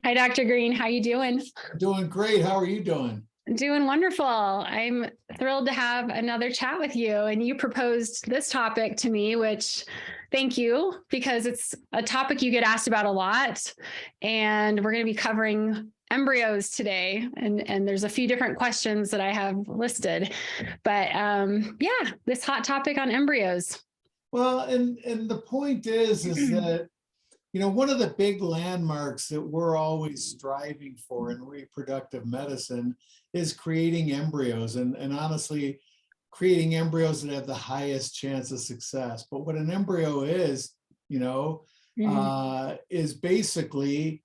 Hi, Dr. Greene. How you doing? Doing great. How are you doing? Doing wonderful. I'm thrilled to have another chat with you. And you proposed this topic to me, which thank you, because it's a topic you get asked about a lot. And we're going to be covering embryos today. And there's a few different questions that I have listed. But yeah, this hot topic on embryos. Well, and the point is that, one of the big landmarks that we're always striving for in reproductive medicine is creating embryos and honestly, creating embryos that have the highest chance of success. But what an embryo is, is basically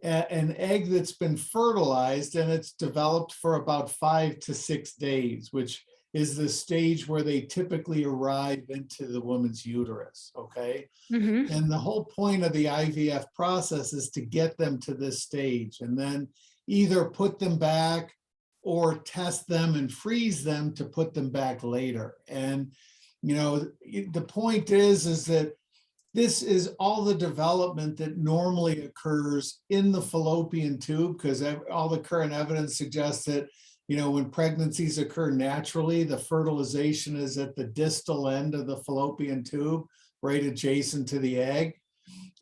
an egg that's been fertilized and it's developed for about 5 to 6 days, which is the stage where they typically arrive into the woman's uterus, okay? And the whole point of the IVF process is to get them to this stage and then either put them back or test them and freeze them to put them back later. And, the point is that this is all the development that normally occurs in the fallopian tube, because all the current evidence suggests that when pregnancies occur naturally, the fertilization is at the distal end of the fallopian tube, right adjacent to the egg.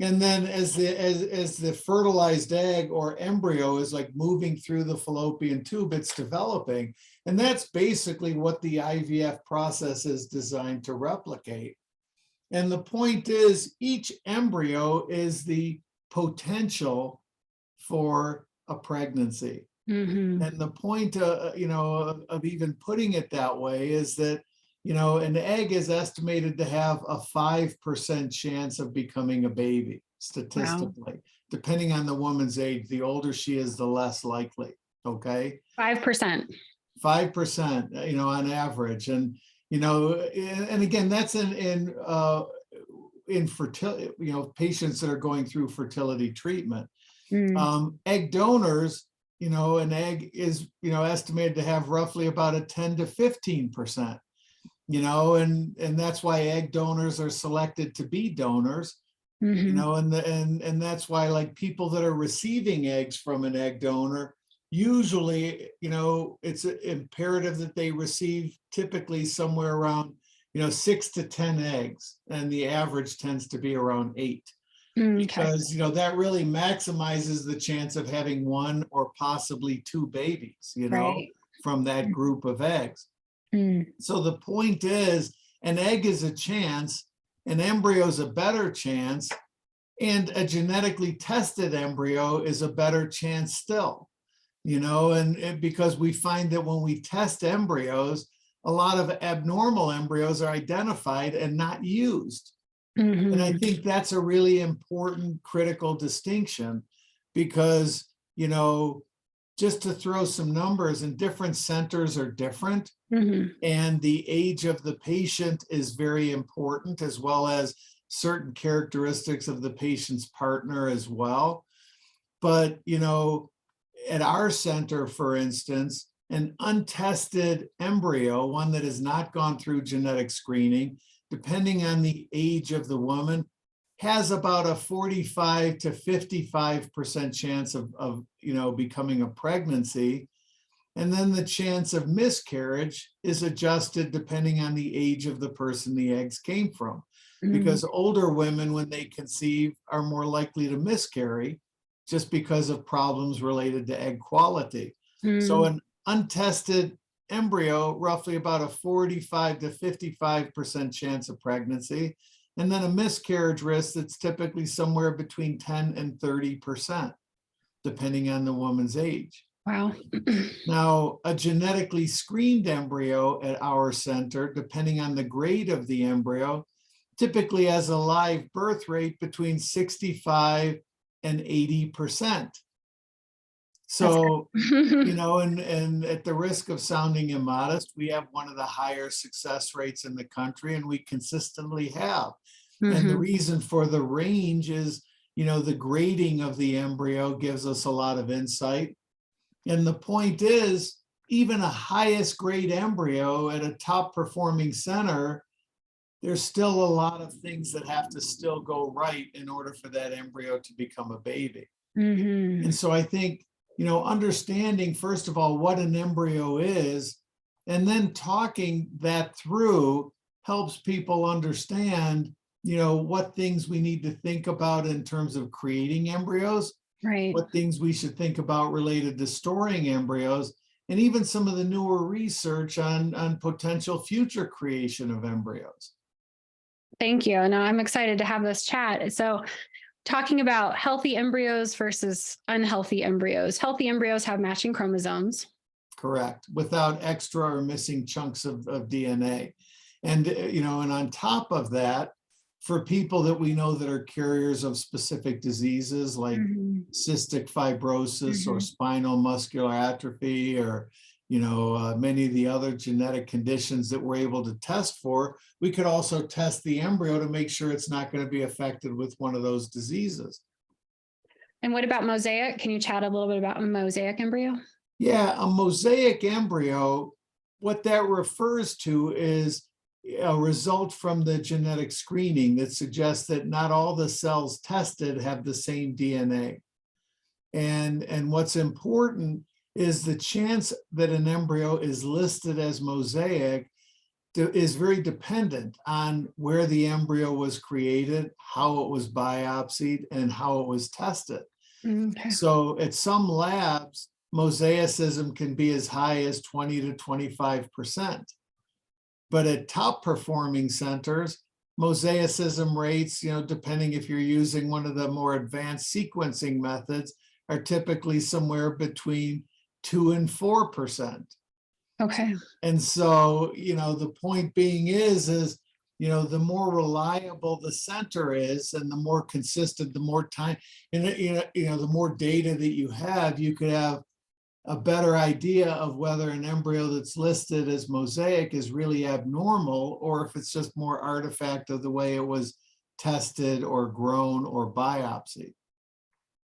And then as the fertilized egg or embryo is like moving through the fallopian tube, it's developing. And that's basically what the IVF process is designed to replicate. And the point is, each embryo is the potential for a pregnancy. And the point, of even putting it that way is that, an egg is estimated to have a 5% chance of becoming a baby, statistically, depending on the woman's age. The older she is, the less likely, okay? 5%. 5%, on average. And, and again, that's in fertility, patients that are going through fertility treatment. Egg donors, an egg is, estimated to have roughly about a 10 to 15%, and that's why egg donors are selected to be donors, and that's why like people that are receiving eggs from an egg donor, usually, it's imperative that they receive typically somewhere around, 6 to 10 eggs, and the average tends to be around 8. Because that really maximizes the chance of having 1 or possibly 2 babies, from that group of eggs. So the point is, an egg is a chance, an embryo is a better chance, and a genetically tested embryo is a better chance still. And because we find that when we test embryos, a lot of abnormal embryos are identified and not used. And I think that's a really important critical distinction because, just to throw some numbers, and different centers are different, and the age of the patient is very important, as well as certain characteristics of the patient's partner as well. But, at our center, for instance, an untested embryo, one that has not gone through genetic screening, depending on the age of the woman, has about a 45 to 55% chance of becoming a pregnancy. And then the chance of miscarriage is adjusted depending on the age of the person the eggs came from. Because older women, when they conceive, are more likely to miscarry just because of problems related to egg quality. So an untested embryo, roughly about a 45 to 55% chance of pregnancy, and then a miscarriage risk that's typically somewhere between 10 and 30%, depending on the woman's age. Wow. Now, a genetically screened embryo at our center, depending on the grade of the embryo, typically has a live birth rate between 65 and 80%. So, and at the risk of sounding immodest, we have one of the higher success rates in the country, and we consistently have. And the reason for the range is, the grading of the embryo gives us a lot of insight. And the point is, even a highest grade embryo at a top performing center, there's still a lot of things that have to still go right in order for that embryo to become a baby. And so I think, understanding, first of all, what an embryo is, and then talking that through helps people understand, what things we need to think about in terms of creating embryos, Right. what things we should think about related to storing embryos, and even some of the newer research on potential future creation of embryos. Thank you. No, I'm excited to have this chat. So, talking about healthy embryos versus unhealthy embryos. Healthy embryos have matching chromosomes. Correct, without extra or missing chunks of DNA. And, and on top of that, for people that we know that are carriers of specific diseases like cystic fibrosis or spinal muscular atrophy, or many of the other genetic conditions that we're able to test for, we could also test the embryo to make sure it's not going to be affected with one of those diseases. And what about mosaic? Can you chat a little bit about a mosaic embryo? Yeah, a mosaic embryo, what that refers to is a result from the genetic screening that suggests that not all the cells tested have the same DNA. And what's important is the chance that an embryo is listed as mosaic is very dependent on where the embryo was created, how it was biopsied, and how it was tested. Okay. So at some labs, mosaicism can be as high as 20 to 25%. But at top performing centers, mosaicism rates, depending if you're using one of the more advanced sequencing methods, are typically somewhere between 2 and 4%. Okay. And so, the point being is, the more reliable the center is and the more consistent, the more time, and the more data that you could have a better idea of whether an embryo that's listed as mosaic is really abnormal, or if it's just more artifact of the way it was tested or grown or biopsied.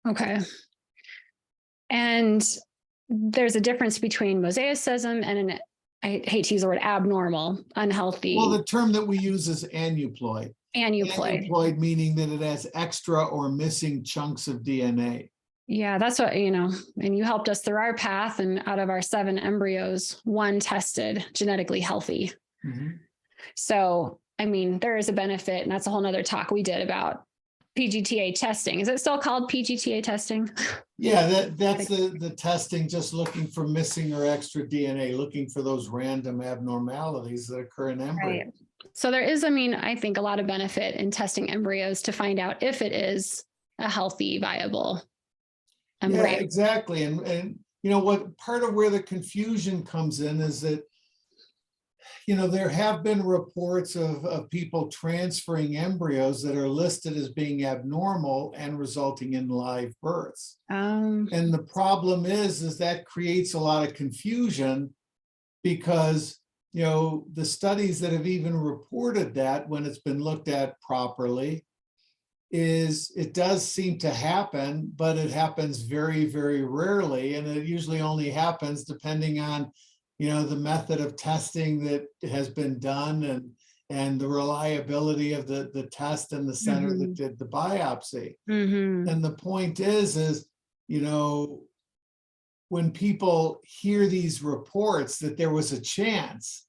Okay. And there's a difference between mosaicism and I hate to use the word abnormal, unhealthy. Well, the term that we use is aneuploid. Aneuploid. Aneuploid meaning that it has extra or missing chunks of DNA. Yeah, that's what, and you helped us through our path, and out of our 7 embryos, 1 tested genetically healthy. So, there is a benefit, and that's a whole nother talk we did about PGTA testing. Is it still called PGTA testing? Yeah, that's the testing, just looking for missing or extra DNA, looking for those random abnormalities that occur in embryos. Right. So there is, I think, a lot of benefit in testing embryos to find out if it is a healthy, viable embryo. Yeah, exactly. And what part of where the confusion comes in is that, there have been reports of people transferring embryos that are listed as being abnormal and resulting in live births. And the problem is that creates a lot of confusion because, the studies that have even reported that when it's been looked at properly, it does seem to happen, but it happens very, very rarely. And it usually only happens depending on, the method of testing that has been done and the reliability of the test and the center that did the biopsy. And the point is, when people hear these reports that there was a chance,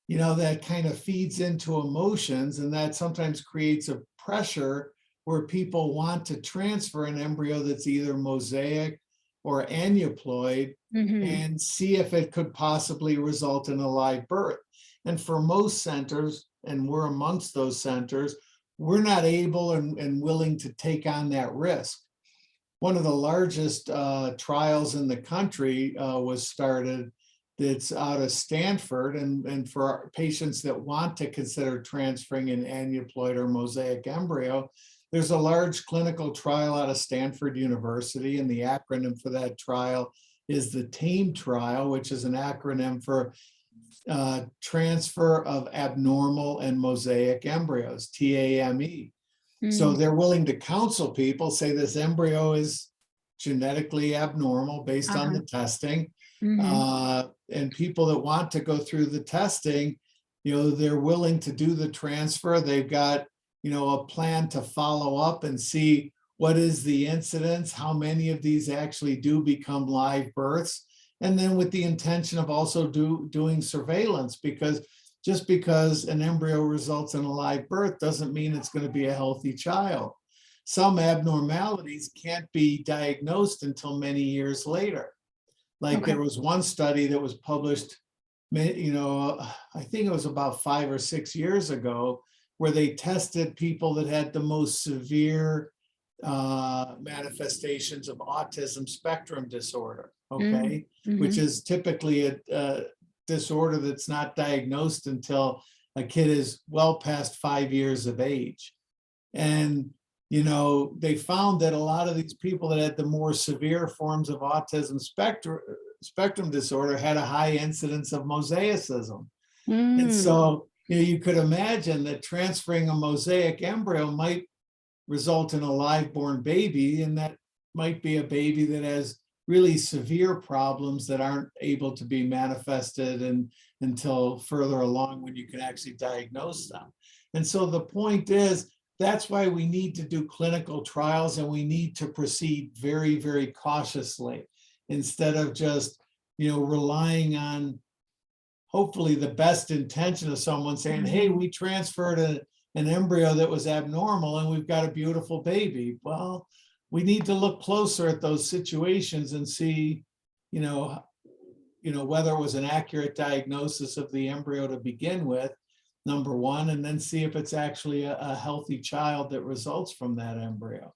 that kind of feeds into emotions, and that sometimes creates a pressure where people want to transfer an embryo that's either mosaic or aneuploid and see if it could possibly result in a live birth. And for most centers, and we're amongst those centers, we're not able and willing to take on that risk. One of the largest trials in the country was started that's out of Stanford, and for our patients that want to consider transferring an aneuploid or mosaic embryo, there's a large clinical trial out of Stanford University, and the acronym for that trial is the TAME trial, which is an acronym for transfer of abnormal and mosaic embryos, TAME. So they're willing to counsel people, say this embryo is genetically abnormal based on the testing. And people that want to go through the testing, they're willing to do the transfer. They've got, a plan to follow up and see what is the incidence, how many of these actually do become live births, and then with the intention of also doing surveillance, because just because an embryo results in a live birth doesn't mean it's going to be a healthy child. Some abnormalities can't be diagnosed until many years later. Like there was one study that was published, I think it was about 5 or 6 years ago, where they tested people that had the most severe manifestations of autism spectrum disorder, which is typically a disorder that's not diagnosed until a kid is well past 5 years of age. And they found that a lot of these people that had the more severe forms of autism spectrum disorder had a high incidence of mosaicism. And so you could imagine that transferring a mosaic embryo might result in a live born baby, and that might be a baby that has really severe problems that aren't able to be manifested until further along when you can actually diagnose them. And so the point is, that's why we need to do clinical trials, and we need to proceed very, very cautiously instead of just, relying on hopefully the best intention of someone saying, hey, we transferred an embryo that was abnormal and we've got a beautiful baby. Well, we need to look closer at those situations and see, whether it was an accurate diagnosis of the embryo to begin with, number one, and then see if it's actually a healthy child that results from that embryo.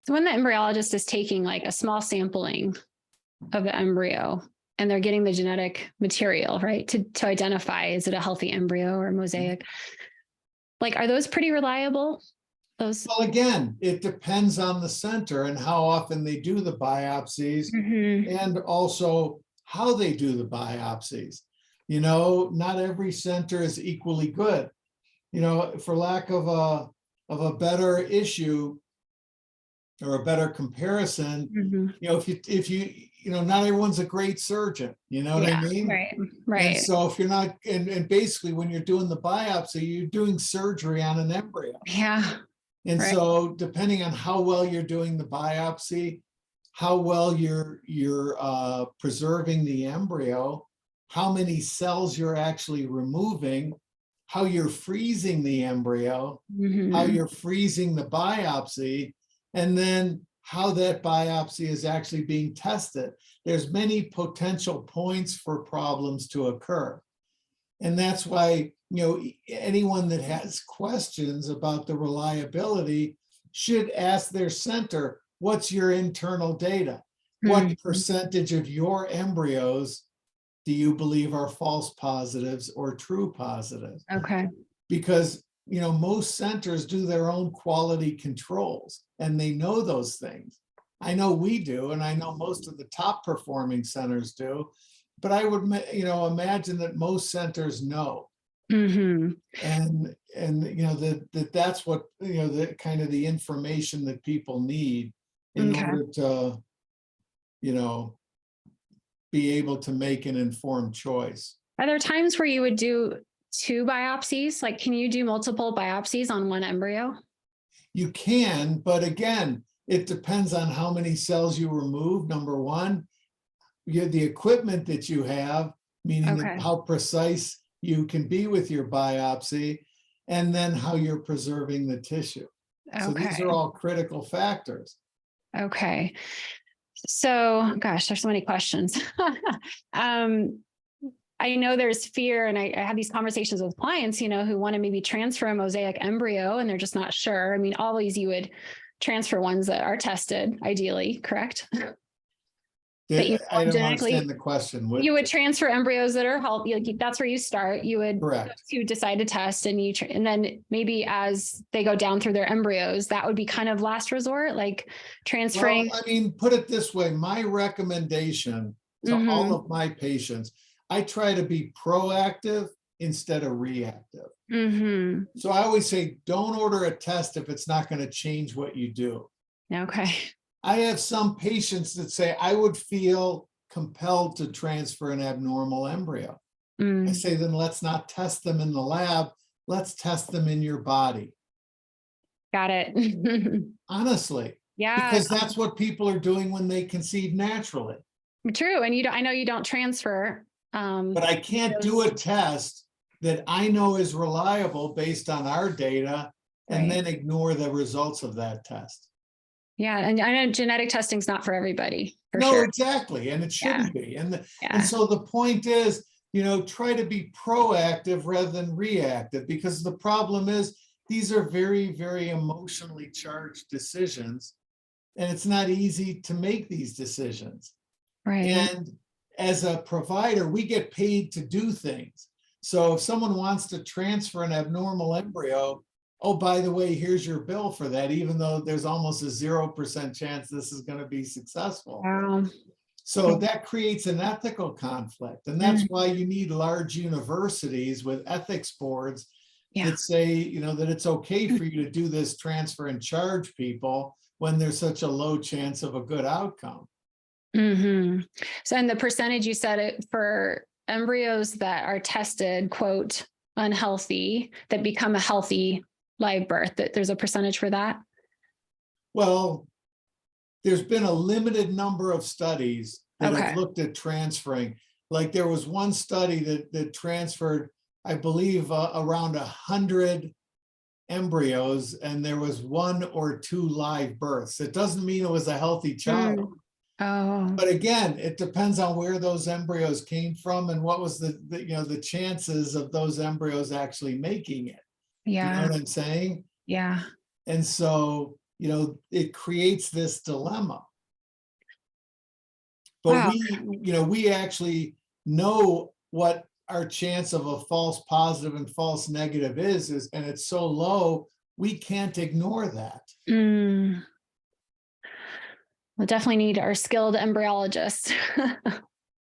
So when the embryologist is taking like a small sampling of the embryo and they're getting the genetic material, right, to identify, is it a healthy embryo or mosaic? Like, are those pretty reliable? Well, again, it depends on the center and how often they do the biopsies, and also how they do the biopsies. Not every center is equally good. For lack of a better issue or a better comparison, if you not everyone's a great surgeon, what I mean? Right. And so if you're not, and basically when you're doing the biopsy, you're doing surgery on an embryo. Yeah. And so depending on how well you're doing the biopsy, how well you're preserving the embryo, how many cells you're actually removing, how you're freezing the embryo, how you're freezing the biopsy, and then how that biopsy is actually being tested. There's many potential points for problems to occur. And that's why, anyone that has questions about the reliability should ask their center, what's your internal data? What percentage of your embryos do you believe are false positives or true positives? Because, most centers do their own quality controls and they know those things. I know we do, and I know most of the top performing centers do, but I would, imagine that most centers know. And that's what, the kind of the information that people need in order to, be able to make an informed choice. Are there times where you would do 2 biopsies? Like, can you do multiple biopsies on one embryo? You can, but again, it depends on how many cells you remove, number one, the equipment that you have, meaning how precise you can be with your biopsy, and then how you're preserving the tissue. So these are all critical factors. So, gosh, there's so many questions. I know there's fear, and I have these conversations with clients, who want to maybe transfer a mosaic embryo and they're just not sure. I mean, always you would transfer ones that are tested, ideally, correct? I don't understand the question. You would transfer embryos that are healthy. That's where you start. You would decide to test, and and then maybe as they go down through their embryos, that would be kind of last resort, like transferring. Well, I mean, put it this way, my recommendation to all of my patients, I try to be proactive instead of reactive. So I always say, don't order a test if it's not going to change what you do. I have some patients that say, I would feel compelled to transfer an abnormal embryo. I say, then let's not test them in the lab. Let's test them in your body. Got it. Honestly, Yeah, because that's what people are doing when they conceive naturally. true. And I know you don't transfer. But I can't do a test that I know is reliable based on our data and Right. then ignore the results of that test. Yeah, and I know genetic testing is not for everybody, for No, sure. exactly. And it Yeah. shouldn't be. And Yeah. so the point is, try to be proactive rather than reactive, because the problem is these are very, very emotionally charged decisions, and it's not easy to make these decisions. Right. And as a provider, we get paid to do things. So if someone wants to transfer an abnormal embryo, oh, by the way, here's your bill for that, even though there's almost a 0% chance this is going to be successful. Wow. So that creates an ethical conflict. And that's why you need large universities with ethics boards that say, that it's okay for you to do this transfer and charge people when there's such a low chance of a good outcome. So, and the percentage you said it for embryos that are tested, quote, unhealthy, that become a healthy live birth, that there's a percentage for that? Well, there's been a limited number of studies that have looked at transferring. Like there was one study that transferred, I believe, around 100 embryos, and there was 1 or 2 live births. It doesn't mean it was a healthy child. But again, it depends on where those embryos came from and what was the chances of those embryos actually making it. You know what I'm saying? Yeah. And so, it creates this dilemma. But we actually know what our chance of a false positive and false negative is, and it's so low, we can't ignore that. We'll definitely need our skilled embryologists.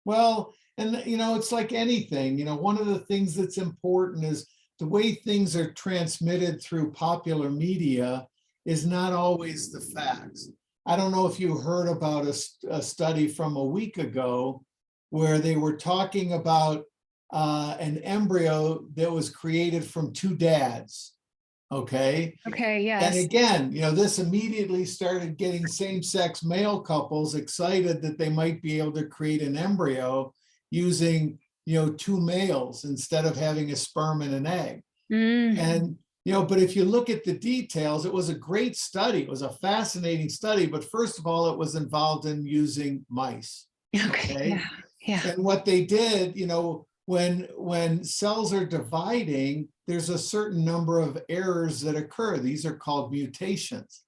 Well, and it's like anything, one of the things that's important is the way things are transmitted through popular media is not always the facts. I don't know if you heard about a study from a week ago where they were talking about an embryo that was created from 2 dads. Okay. Okay. Yes. And again, this immediately started getting same-sex male couples excited that they might be able to create an embryo using, 2 males instead of having a sperm and an egg. And, but if you look at the details, it was a great study. It was a fascinating study. But first of all, it was involved in using mice. Okay. Yeah. And what they did, when cells are dividing, there's a certain number of errors that occur. These are called mutations.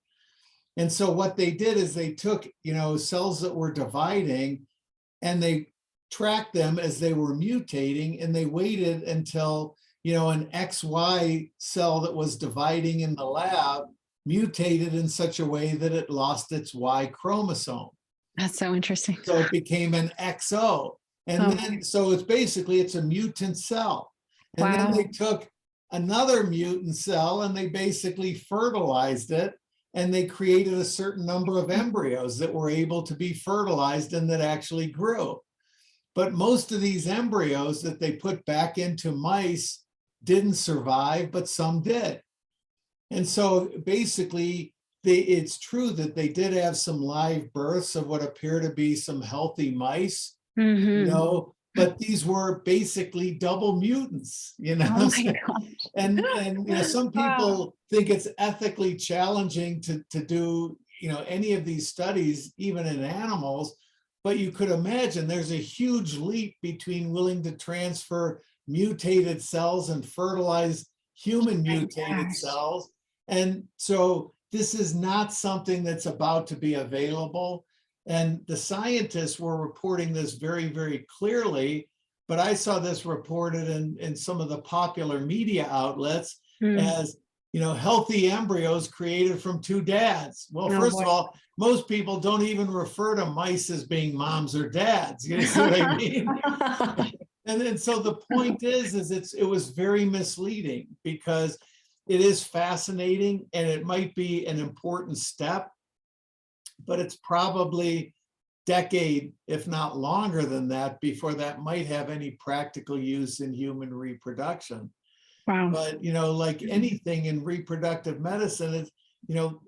And so what they did is they took, cells that were dividing and they tracked them as they were mutating, and they waited until, an XY cell that was dividing in the lab mutated in such a way that it lost its Y chromosome. That's so interesting. So it became an XO. And then, so it's a mutant cell. And then they took another mutant cell and they basically fertilized it, and they created a certain number of embryos that were able to be fertilized and that actually grew. But most of these embryos that they put back into mice didn't survive, but some did. And so basically, it's true that they did have some live births of what appear to be some healthy mice, but these were basically double mutants, Oh my gosh. and some people think it's ethically challenging to do any of these studies, even in animals. But you could imagine there's a huge leap between willing to transfer mutated cells and fertilize human mutated cells. And so this is not something that's about to be available. And the scientists were reporting this very, very clearly, but I saw this reported in some of the popular media outlets as, healthy embryos created from 2 dads. Well, first of all, most people don't even refer to mice as being moms or dads. You see what I mean? And then, so the point is it was very misleading, because it is fascinating and it might be an important step, but it's probably decade, if not longer than that, before that might have any practical use in human reproduction. But, like anything in reproductive medicine,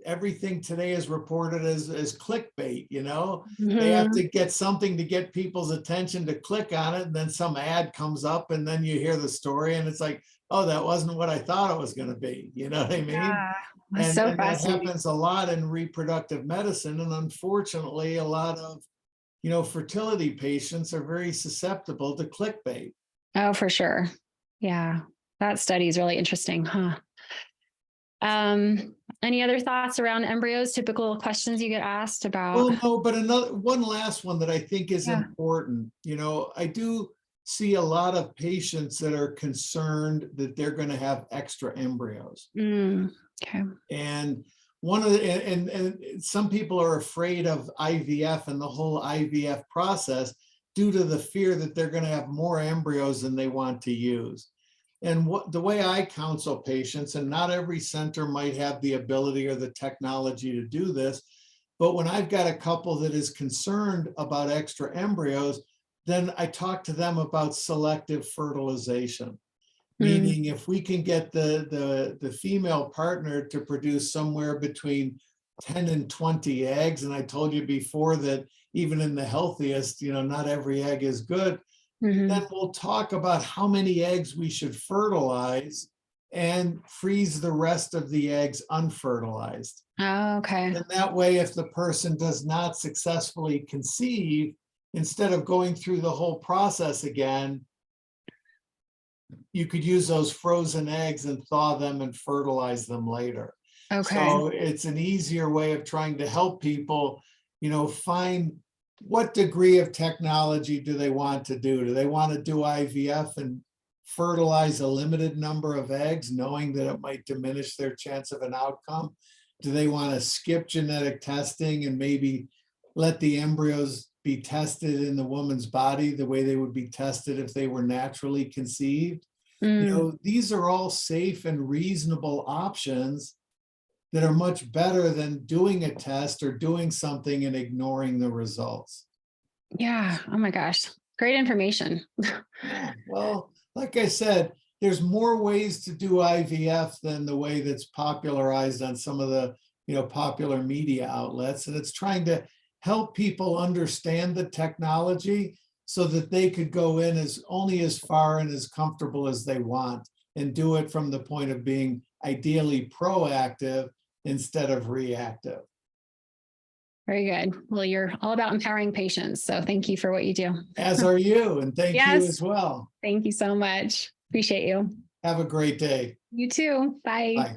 everything today is reported as clickbait, they have Mhm. to get something to get people's attention to click on it. And then some ad comes up and then you hear the story and it's like, oh, that wasn't what I thought it was going to be. You know what I mean? Yeah, that's And, so and that fascinating. happens a lot in reproductive medicine. And unfortunately, a lot of, fertility patients are very susceptible to clickbait. Oh, for sure. Yeah, that study is really interesting, huh? Any other thoughts around embryos? Typical questions you get asked about? Well, no, but one last one that I think is Yeah. important. I do see a lot of patients that are concerned that they're going to have extra embryos. Okay. And one of the and some people are afraid of IVF and the whole IVF process due to the fear that they're going to have more embryos than they want to use. And the way I counsel patients, and not every center might have the ability or the technology to do this, but when I've got a couple that is concerned about extra embryos, then I talk to them about selective fertilization. Mm. Meaning if we can get the female partner to produce somewhere between 10 and 20 eggs, and I told you before that even in the healthiest, not every egg is good, then Mhm. we'll talk about how many eggs we should fertilize and freeze the rest of the eggs unfertilized. Oh, okay. And that way, if the person does not successfully conceive, instead of going through the whole process again, you could use those frozen eggs and thaw them and fertilize them later. Okay. So it's an easier way of trying to help people, find what degree of technology do they want to do? Do they want to do IVF and fertilize a limited number of eggs, knowing that it might diminish their chance of an outcome? Do they want to skip genetic testing and maybe let the embryos be tested in the woman's body the way they would be tested if they were naturally conceived? Mm. These are all safe and reasonable options that are much better than doing a test or doing something and ignoring the results. Yeah. Oh my gosh. Great information. Yeah, well, like I said, there's more ways to do IVF than the way that's popularized on some of the, popular media outlets. And it's trying to help people understand the technology so that they could go in only as far and as comfortable as they want and do it from the point of being ideally proactive instead of reactive. Very good. Well, you're all about empowering patients. So thank you for what you do. As are you, and thank you as Yes. well. Thank you so much. Appreciate you. Have a great day. You too. Bye. Bye.